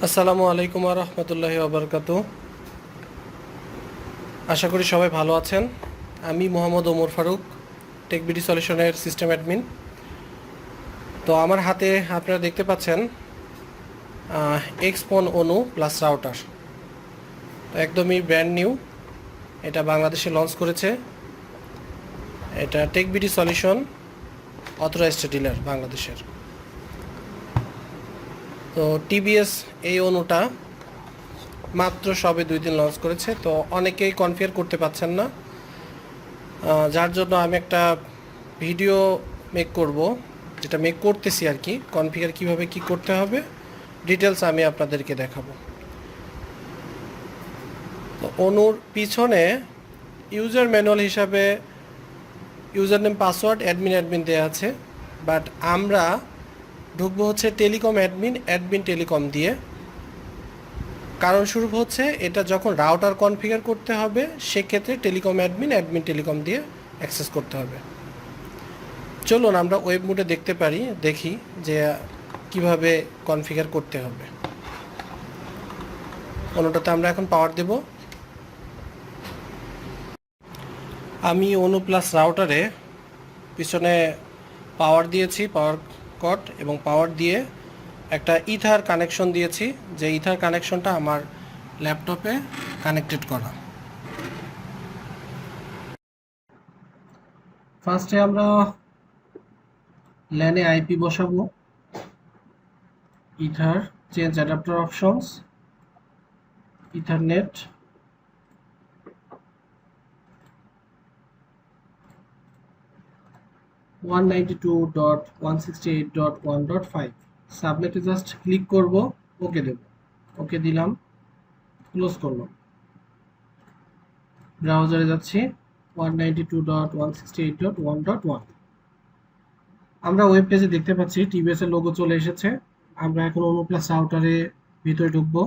আসসালামু আলাইকুম ওয়া রাহমাতুল্লাহি ওয়া বারাকাতুহু। আশা করি সবাই ভালো আছেন। আমি মোহাম্মদ ওমর ফারুক, টেকবিডি সলিউশনের সিস্টেম অ্যাডমিন। তো আমার হাতে আপনারা দেখতে পাচ্ছেন এক্সপন অনু প্লাস রাউটার। তো একদমই ব্র্যান্ড নিউ, এটা বাংলাদেশে লঞ্চ করেছে। এটা টেকবিডি সলিউশন অথরাইজড ডিলার বাংলাদেশের। তো টিবিএস এই অনুটা মাত্র সবে 2 দিন লঞ্চ করেছে। তো অনেকেই কনফিগার করতে পারছেন না, যার জন্য আমি একটা ভিডিও মেক করব, যেটা মেক করতেছি আর কি। কনফিগার কিভাবে কি করতে হবে ডিটেলস আমি আপনাদেরকে দেখাবো। তো অনুর পিছনে ইউজার ম্যানুয়াল হিসাবে ইউজার নেম পাসওয়ার্ড অ্যাডমিন দেওয়া আছে, বাট আমরা ঢুকবো হচ্ছে টেলিকম অ্যাডমিন টেলিকম দিয়ে। কারণ শুরু হচ্ছে এটা যখন রাউটার কনফিগার করতে হবে সেক্ষেত্রে টেলিকম অ্যাডমিন টেলিকম দিয়ে অ্যাক্সেস করতে হবে। চলুন আমরা ওয়েব মোডে দেখি যে কিভাবে কনফিগার করতে হবে। অনুটাতে আমরা এখন পাওয়ার দেব। আমি অনু প্লাস রাউটারে পিছনে পাওয়ার দিয়েছি, পাওয়ার কট, এবং পাওয়ার দিয়ে একটা ইথার কানেকশন দিয়েছি, যে ইথার কানেকশনটা আমার ল্যাপটপে কানেক্টেড করা। ফার্স্টে আমরা ল্যানে আইপি বসাবো, ether change adapter options, ethernet, one 192.168.1.5। সাবনেটে জাস্ট ক্লিক করব, ওকে দেব, ওকে দিলাম, ক্লোজ করলাম। ব্রাউজারে যাচ্ছি 192.168.1.1। আমরা ওয়েব পেজে দেখতে পাচ্ছি টিবিএস এর লোগো চলে এসেছে। আমরা এখন অনু প্লাস রাউটারে ভিতরে ঢুকবো।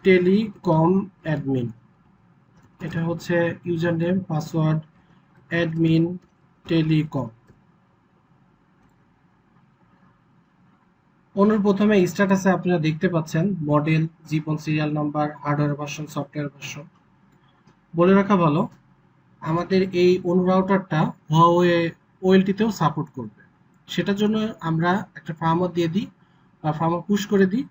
টেলিকম অ্যাডমিন, এটা হচ্ছে user name password admin telecom. অনুর প্রথমে স্ট্যাটাসে আপনারা দেখতে পাচ্ছেন মডেল, জীবন, serial number, hardware version, software version. বলে রাখা ভালো, আমাদের এই অনু রাউটারটা হুয়াওয়ে ওএলটিতেও সাপোর্ট করবে। সেটার জন্য আমরা একটা ফার্মওয়্যার দিয়ে দিই বা ফার্মওয়্যার পুশ করে দিই,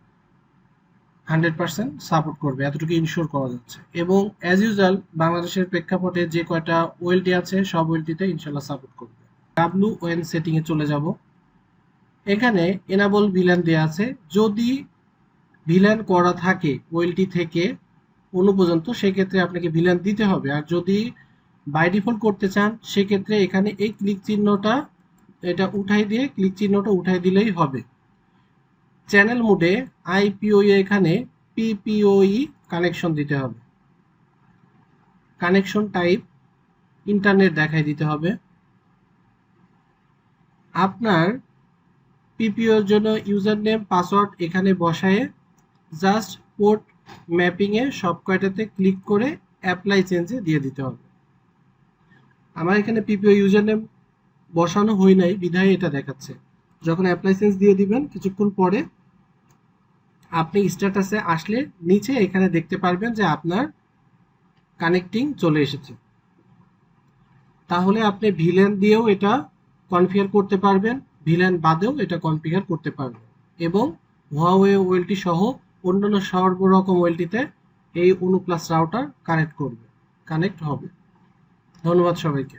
100% সাপোর্ট করবে, এতটুকু ইনশিওর করা যাচ্ছে। এবং অ্যাজ ইউজুয়াল বাংলাদেশের প্রেক্ষাপটে যে কয়টা ওএলটি আছে সব ওএলটিতে ইনশাল্লাহ সাপোর্ট করবে। WON সেটিংয়ে চলে যাব। এখানে এনাবল ভিলান দেওয়া আছে, যদি ভিলান করা থাকে ওএলটি থেকে অনু পর্যন্ত সেক্ষেত্রে আপনাকে ভিলান দিতে হবে। আর যদি বাই ডিফল্ট করতে চান সেক্ষেত্রে এখানে এই ক্লিক চিহ্নটা এটা উঠাই দিয়ে ক্লিক চিহ্নটা উঠাই দিলেই হবে। চ্যানেল মোডে আইপিওই এখানে পিপিওই কানেকশন দিতে হবে। কানেকশন টাইপ ইন্টারনেট দেখাই দিতে হবে। আপনার পিপিওর জন্য ইউজার নেম পাসওয়ার্ড এখানে বসায়ে জাস্ট পোর্ট ম্যাপিংয়ে সব কয়টাতে ক্লিক করে অ্যাপ্লাই চেঞ্জে দিয়ে দিতে হবে। আমার এখানে পিপিও ইউজার নেম বসানো হয় নাই বিধায় এটা দেখাচ্ছে। যখন অ্যাপ্লাই চেঞ্জ দিয়ে দিবেন কিছুক্ষণ পরে আপনি স্ট্যাটাসে আসলে নিচে এখানে দেখতে পারবেন যে আপনার কানেক্টিং চলে এসেছে। তাহলে আপনি ভিলেন দিয়েও এটা কনফিগার করতে পারবেন, ভিলেন বাদেও এটা কনফিগার করতে পারবেন, এবং হুয়াওয়ে ওএলটি সহ অন্যান্য সর্বরকম ওএলটিতে এই অনু প্লাস রাউটার কানেক্ট হবে। ধন্যবাদ সবাইকে।